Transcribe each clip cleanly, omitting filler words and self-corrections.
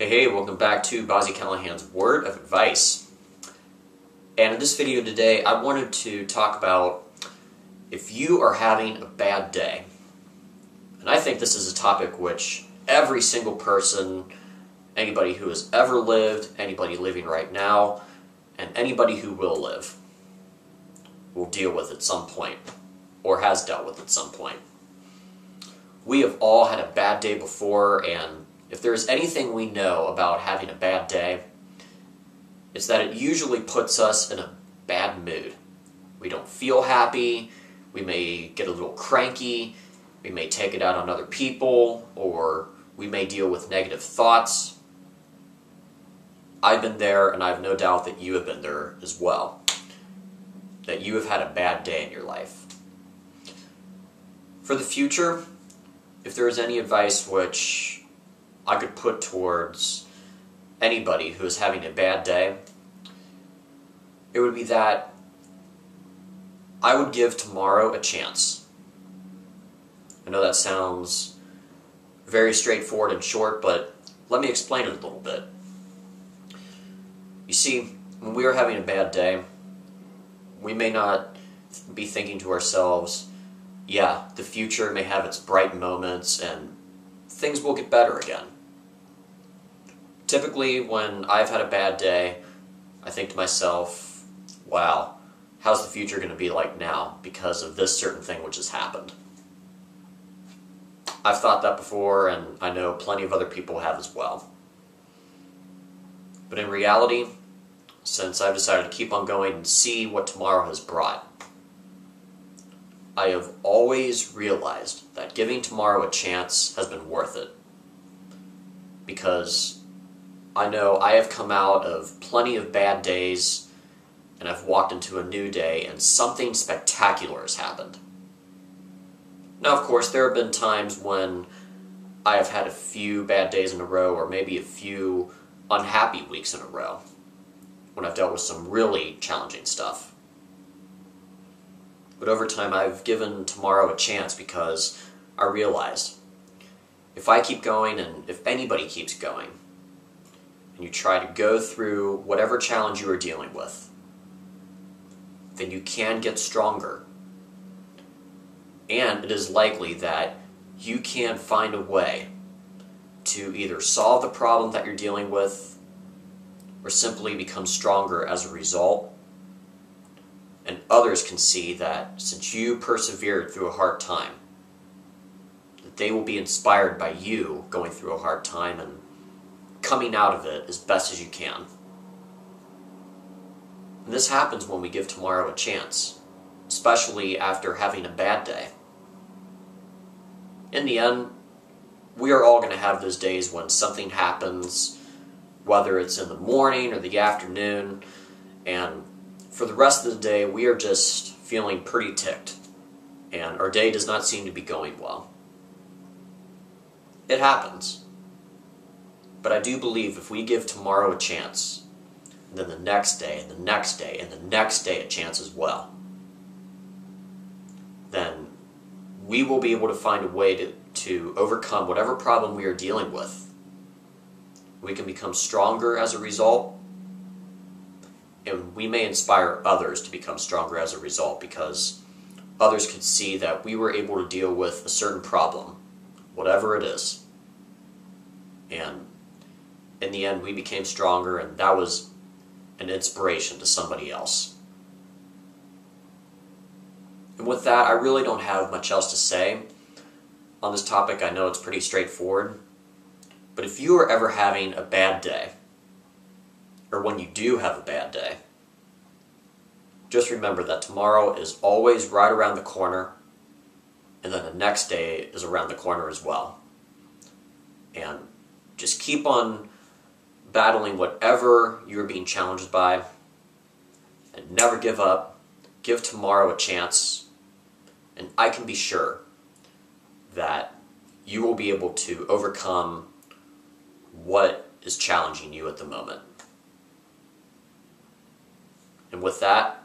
Hey, welcome back to Bobb-z Callahan's Word of Advice. And in this video today, I wanted to talk about if you are having a bad day. And I think this is a topic which every single person, anybody who has ever lived, anybody living right now, and anybody who will live, will deal with at some point, or has dealt with at some point. We have all had a bad day before, and if there's anything we know about having a bad day, it's that it usually puts us in a bad mood. We don't feel happy, we may get a little cranky, we may take it out on other people, or we may deal with negative thoughts. I've been there, and I have no doubt that you have been there as well. That you have had a bad day in your life. For the future, if there is any advice which I could put towards anybody who is having a bad day, it would be that I would give tomorrow a chance. I know that sounds very straightforward and short, but let me explain it a little bit. You see, when we are having a bad day, we may not be thinking to ourselves, yeah, the future may have its bright moments and things will get better again. Typically, when I've had a bad day, I think to myself, wow, how's the future going to be like now because of this certain thing which has happened? I've thought that before, and I know plenty of other people have as well. But in reality, since I've decided to keep on going and see what tomorrow has brought, I have always realized that giving tomorrow a chance has been worth it. Because I know I have come out of plenty of bad days, and I've walked into a new day, and something spectacular has happened. Now, of course, there have been times when I have had a few bad days in a row, or maybe a few unhappy weeks in a row, when I've dealt with some really challenging stuff. But over time, I've given tomorrow a chance because I realized if I keep going, and if anybody keeps going, and you try to go through whatever challenge you are dealing with, then you can get stronger. And it is likely that you can find a way to either solve the problem that you're dealing with, or simply become stronger as a result. And others can see that since you persevered through a hard time, that they will be inspired by you going through a hard time and coming out of it as best as you can. And this happens when we give tomorrow a chance, especially after having a bad day. In the end, we are all going to have those days when something happens, whether it's in the morning or the afternoon, and for the rest of the day, we are just feeling pretty ticked, and our day does not seem to be going well. It happens. But I do believe if we give tomorrow a chance, and then the next day, and the next day, and the next day a chance as well, then we will be able to find a way to overcome whatever problem we are dealing with. We can become stronger as a result, and we may inspire others to become stronger as a result, because others could see that we were able to deal with a certain problem, whatever it is. And in the end, we became stronger, and that was an inspiration to somebody else. And with that, I really don't have much else to say on this topic. I know it's pretty straightforward. But if you are ever having a bad day, or when you do have a bad day, just remember that tomorrow is always right around the corner, and then the next day is around the corner as well. And just keep on battling whatever you're being challenged by, and never give up. Give tomorrow a chance, and I can be sure that you will be able to overcome what is challenging you at the moment. And with that,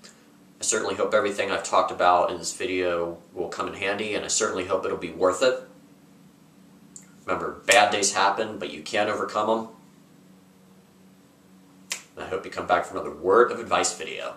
I certainly hope everything I've talked about in this video will come in handy, and I certainly hope it'll be worth it. Remember, bad days happen, but you can overcome them. And I hope you come back for another word of advice video.